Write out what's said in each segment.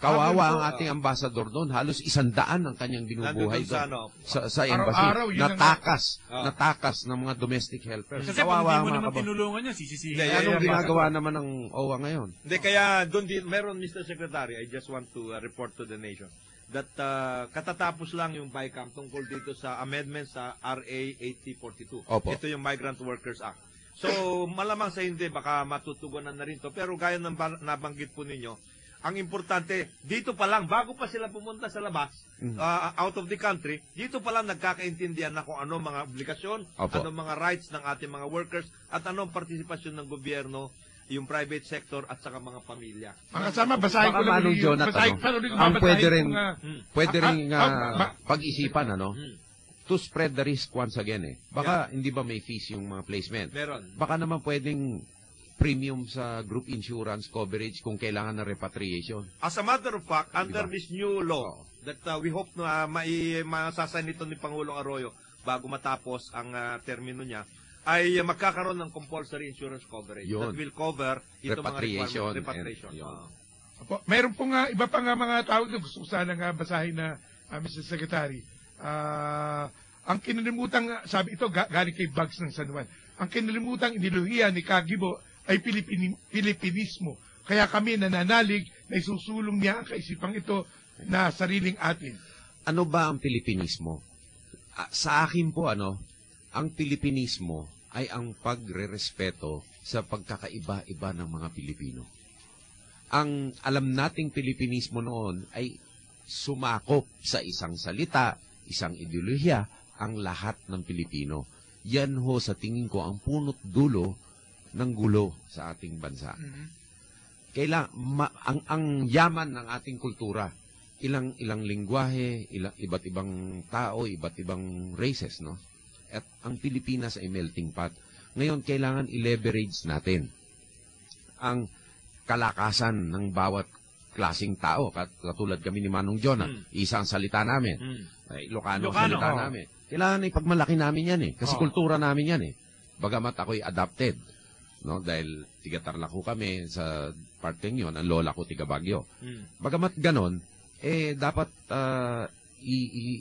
Kawawa ang ating ambassador doon. Halos 100 ang kanyang binubuhay doon. Sa embassy. Natakas ng mga domestic helpers. Kasi kung hindi mo naman tinulungan niya, sisisihin. Anong ginagawa naman ng OWA ngayon? Hindi, kaya doon din, meron, Mr. Secretary, I just want to report to the nation that katatapos lang yung BICAM tungkol dito sa amendments sa RA 8042. Opo. Ito yung Migrant Workers Act. So, malamang sa hindi, baka matutugunan na rin to. Pero gaya ng nabanggit po ninyo, ang importante, dito pa lang, bago pa sila pumunta sa labas, out of the country, dito pa lang nagkakaintindihan na kung ano mga obligasyon, ano mga rights ng ating mga workers, at anong partisipasyon ng gobyerno, yung private sector, at saka mga pamilya. Mga kasama, basahin ko lang yung... Ang pwede rin pag-isipan, to spread the risk once again Baka hindi ba may fees yung mga placement? Meron. Baka naman pwedeng premium sa group insurance coverage kung kailangan ng repatriation. As a matter of fact, under this new law that we hope na masasign ito ni Pangulong Arroyo bago matapos ang termino niya, ay magkakaroon ng compulsory insurance coverage that will cover ito repatriation. Mga repatriation. Mayroon po nga, iba pa nga mga tao na gusto ko sana nga basahin na Mr. Secretary. Ang kinalimutan, sabi ito, galing kay Bugs ng San Juan, ang kinalimutan ideolohiya ni Kagibo ay Pilipinismo. Kaya kami nananalig na isusulong niya ang kaisipang ito na sariling atin. Ano ba ang Pilipinismo? Sa akin po, ang Pilipinismo ay ang pagrerespeto sa pagkakaiba-iba ng mga Pilipino. Ang alam nating Pilipinismo noon ay sumakop sa isang salita, isang ideolohiya, ang lahat ng Pilipino. Yan ho sa tingin ko ang punot dulo ng gulo sa ating bansa. Ang yaman ng ating kultura, ilang lingwahe, iba't ibang tao, iba't ibang races, At ang Pilipinas ay melting pot. Ngayon, kailangan i-leverage natin ang kalakasan ng bawat klaseng tao. Katulad kami ni Manong Jonah, isang salita namin. Ilocano salita namin. Kailangan ipagmalaki namin yan Kasi kultura namin yan Bagamat ako'y adopted. Dahil tiga-Tarlac kami sa parteng yun, ang lola ko tiga Baguio. Bagamat ganon, dapat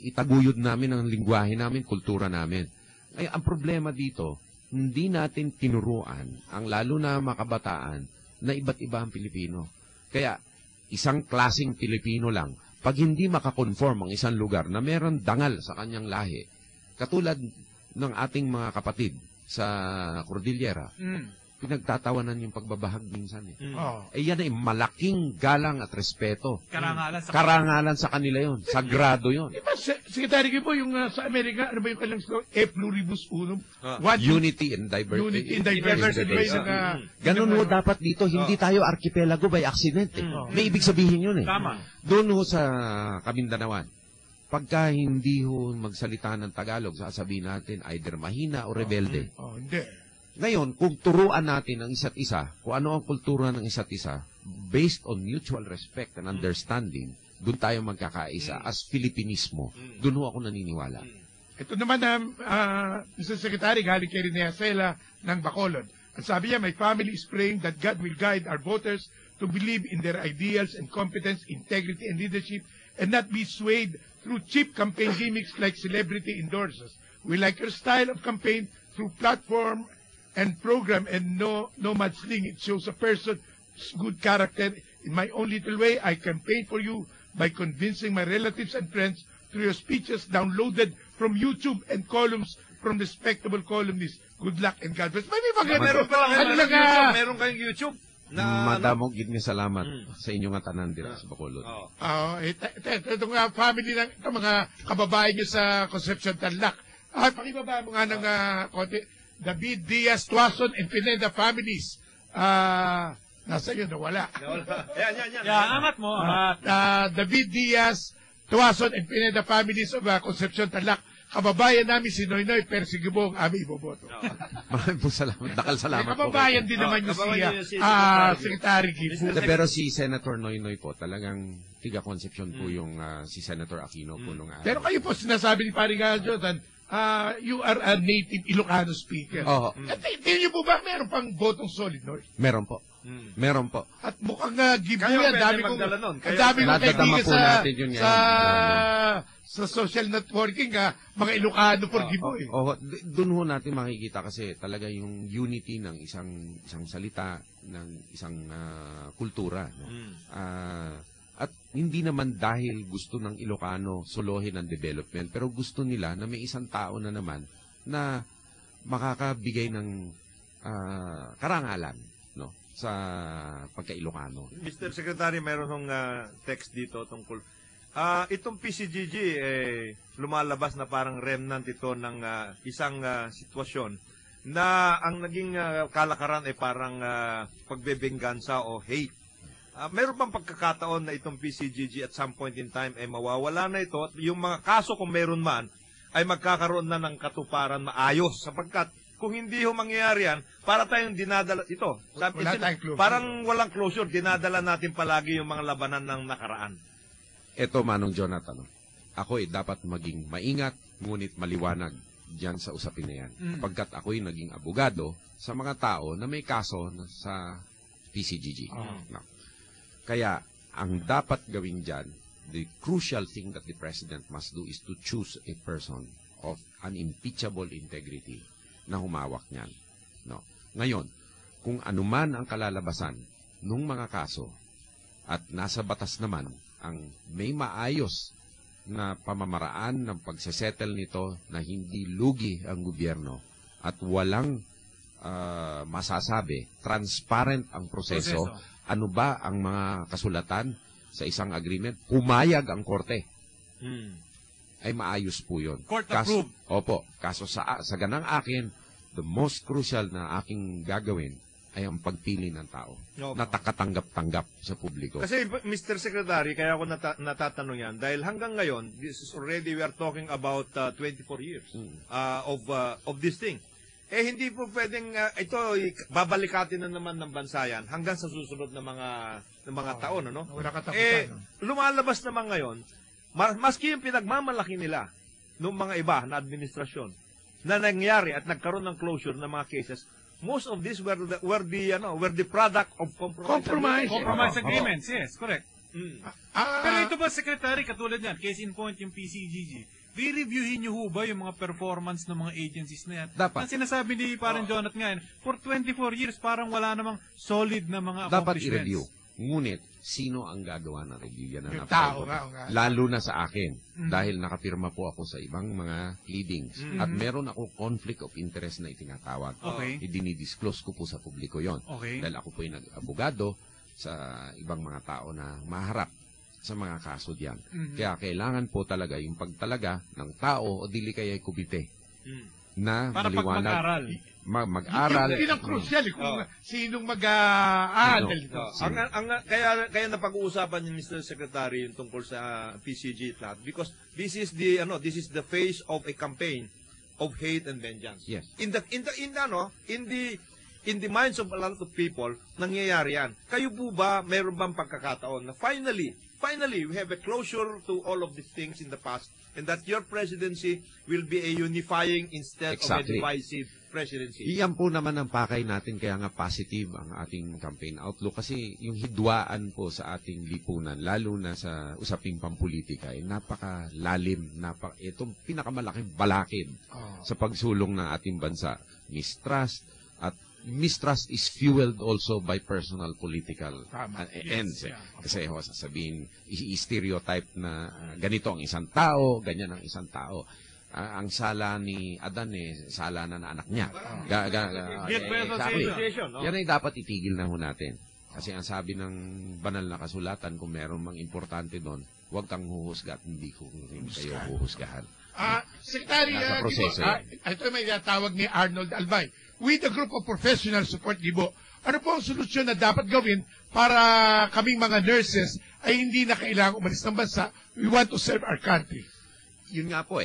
itaguyod namin ang lingwahe namin, kultura namin. Ay, ang problema dito, hindi natin tinuruan ang lalo na makabataan na iba't iba ang Pilipino. Kaya, isang klaseng Pilipino lang, pag hindi makakonform ang isang lugar na meron dangal sa kanyang lahi, katulad ng ating mga kapatid sa Cordillera, pinagtatawanan yung pagbabahag minsan yan ay malaking galang at respeto. Karangalan sa kanila yon. Sagrado yon. Diba, Secretary Gibo, yung sa Amerika, ano ba yung kanilang slogan? E pluribus unum. Unity and diversity. Unity and diversity. Ganun ho dapat dito. Hindi tayo archipelago by accident. May ibig sabihin yun Tama. Doon ho sa Kabindanawan, pagka hindi ho magsalita ng Tagalog, sasabihin natin either mahina o rebelde. Hindi. Ngayon, kung turuan natin ang isa't isa, kung ano ang kultura ng isa't isa, based on mutual respect and understanding, doon tayo magkakaisa as Filipinismo. Doon ho ako naniniwala. Ito naman Mr. Secretary, galing kay Rene Acela ng Bacolod. Ang sabi niya, my family is praying that God will guide our voters to believe in their ideals and competence, integrity, and leadership, and not be swayed through cheap campaign gimmicks like celebrity endorsers. We like your style of campaign through platform and program and no mudslinging. It shows a person's good character. In my own little way, I campaign for you by convincing my relatives and friends through your speeches downloaded from YouTube and columns from respectable columnists. Good luck and God bless. Meron kayong YouTube? Madamo, gid nga salamat sa inyong tanan dira sa Bacolod. Ito nga family ng mga kababae niyo sa Concepcion Tarlac. Pakibaba mo nga ng konti. David Diaz, Tuason, and Pineda families. Nasa yun, nawala. Yan, angat mo. David Diaz, Tuason, and Pineda families of Concepcion Tarlac. Kababayan namin si Noynoy Persigibong, aming iboboto. Maraming po salamat. Dakal salamat po. Kababayan din naman yung Secretary Gibu. Pero si Senator Noynoy po, talagang tiga Concepcion po yung si Senator Aquino po nung araw. Pero kayo po, sinasabi ni Paring Jordan, you are a native Ilocano speaker. Tingin niyo po ba meron pang botong solid, Noy? Meron po. Meron po. At mukhang giveaway, Kayo ang pwede dami kong magdala nun. Kayo ang dami kong Nadadama kaibigan po natin yun sa social networking, mga Ilocano for giveaway. Doon ho natin makikita kasi talaga yung unity ng isang salita, ng isang kultura. No? At hindi naman dahil gusto ng Ilocano solohin ang development, pero gusto nila na may isang tao na naman na makakabigay ng karangalan, no, sa pagka-Ilocano. Mr. Secretary, mayroon hong text dito tungkol. Itong PCGG, lumalabas na parang remnant ito ng isang sitwasyon na ang naging kalakaran ay parang pagbebenggansa o hate. Meron bang pagkakataon na itong PCGG at some point in time ay mawawala na ito at yung mga kaso kung meron man ay magkakaroon na ng katuparan maayos sapagkat kung hindi ho mangyayari yan, para tayong dinadala ito. Parang walang closure, dinadala natin palagi yung mga labanan ng nakaraan. Ito, Manong Jonathan, ako dapat maging maingat, ngunit maliwanag diyan sa usapin na yan. Pagkat ako'y naging abogado sa mga tao na may kaso sa PCGG. No. Kaya, ang dapat gawin dyan, the crucial thing that the President must do is to choose a person of unimpeachable integrity na humawak niyan. No. Ngayon, kung anuman ang kalalabasan ng mga kaso at nasa batas naman ang may maayos na pamamaraan ng pagsesettle nito na hindi lugi ang gobyerno at walang masasabi, transparent ang proseso. Ano ba ang mga kasulatan sa isang agreement? Pumayag ang korte. Ay maayos po yun. Court approved. Opo. Kaso sa ganang akin, the most crucial na aking gagawin ay ang pagpili ng tao na takatanggap-tanggap sa publiko. Kasi, Mr. Secretary, kaya ako natatanong yan, dahil hanggang ngayon, this is already, we are talking about 24 years of this thing. Hindi po pwedeng, ito, babalikatin na naman ng bansa yan hanggang sa susunod na mga taon, ano? Wala katapusan. Lumalabas naman ngayon, maski yung pinagmamalaki nila ng mga iba na administrasyon na nangyari at nagkaroon ng closure ng mga cases, most of these were the product of Compromise agreements, yes, correct. Pero ito ba, Secretary, katulad yan, case in point yung PCGG, re-reviewin nyo ho ba yung mga performance ng mga agencies na yan? Dapat. Ang sinasabi ni parang Jonathan ngayon, for 24 years, parang wala namang solid na mga dapat accomplishments. i-review. Ngunit, sino ang gagawa ng review? Yan ang Yung tao nga. lalo na sa akin. Dahil nakapirma po ako sa ibang mga pleadings. At meron ako conflict of interest na itinatawag. Okay. Dinidisclose ko po sa publiko yon. Okay. Dahil ako po yung nag-abogado sa ibang mga tao na maharap sa mga kaso diyan. Kaya kailangan po talaga yung pagtalaga ng tao o dili kaya komite na para maliwanag. mag-aral. Mag-aral. Yun ang crucial, kung sinong mag-aandal dito. Kaya napag-uusapan niyo, Mr. Secretary, yung tungkol sa PCG plot because this is the face of a campaign of hate and vengeance. Yes. In the minds of a lot of people, nangyayari yan. Kayo po ba, mayroon bang pagkakataon na finally, we have a closure to all of these things in the past and that your presidency will be a unifying instead of a divisive presidency? Iyan po naman ang pakay natin, kaya nga positive ang ating campaign outlook kasi yung hidwaan po sa ating lipunan, lalo na sa usaping pampolitika, ay napakalalim, itong pinakamalaking balakid sa pagsulong ng ating bansa. Mistrust, at mistrust is fueled also by personal political ends. Kasi sasabihin, i-stereotype na ganito ang isang tao, ganyan ang isang tao. Ang sala ni Adan sala na anak niya. Yan ay dapat itigil na ho natin. Kasi ang sabi ng banal na kasulatan, kung meron mang importante doon, huwag kang huhusga at hindi ko rin kayo huhusgahan. Secretary, ito may tawag ni Arnold Albay. With a group of professional support, Gibo, ano po ang solusyon na dapat gawin para kaming mga nurses ay hindi na kailangang umalis ng bansa? We want to serve our country. Yun nga po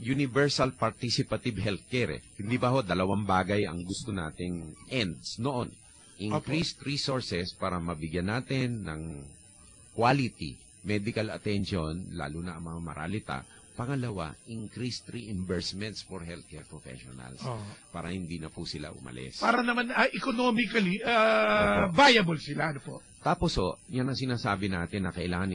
universal participative healthcare. Hindi ba ho, dalawang bagay ang gusto nating ends noon. Increased resources para mabigyan natin ng quality medical attention, lalo na ang mga maralita, Pangalawa, increased reimbursements for healthcare professionals Oh. para hindi na po sila umalis. Para naman economically viable sila. Ano po? Tapos yan ang sinasabi natin na kailangan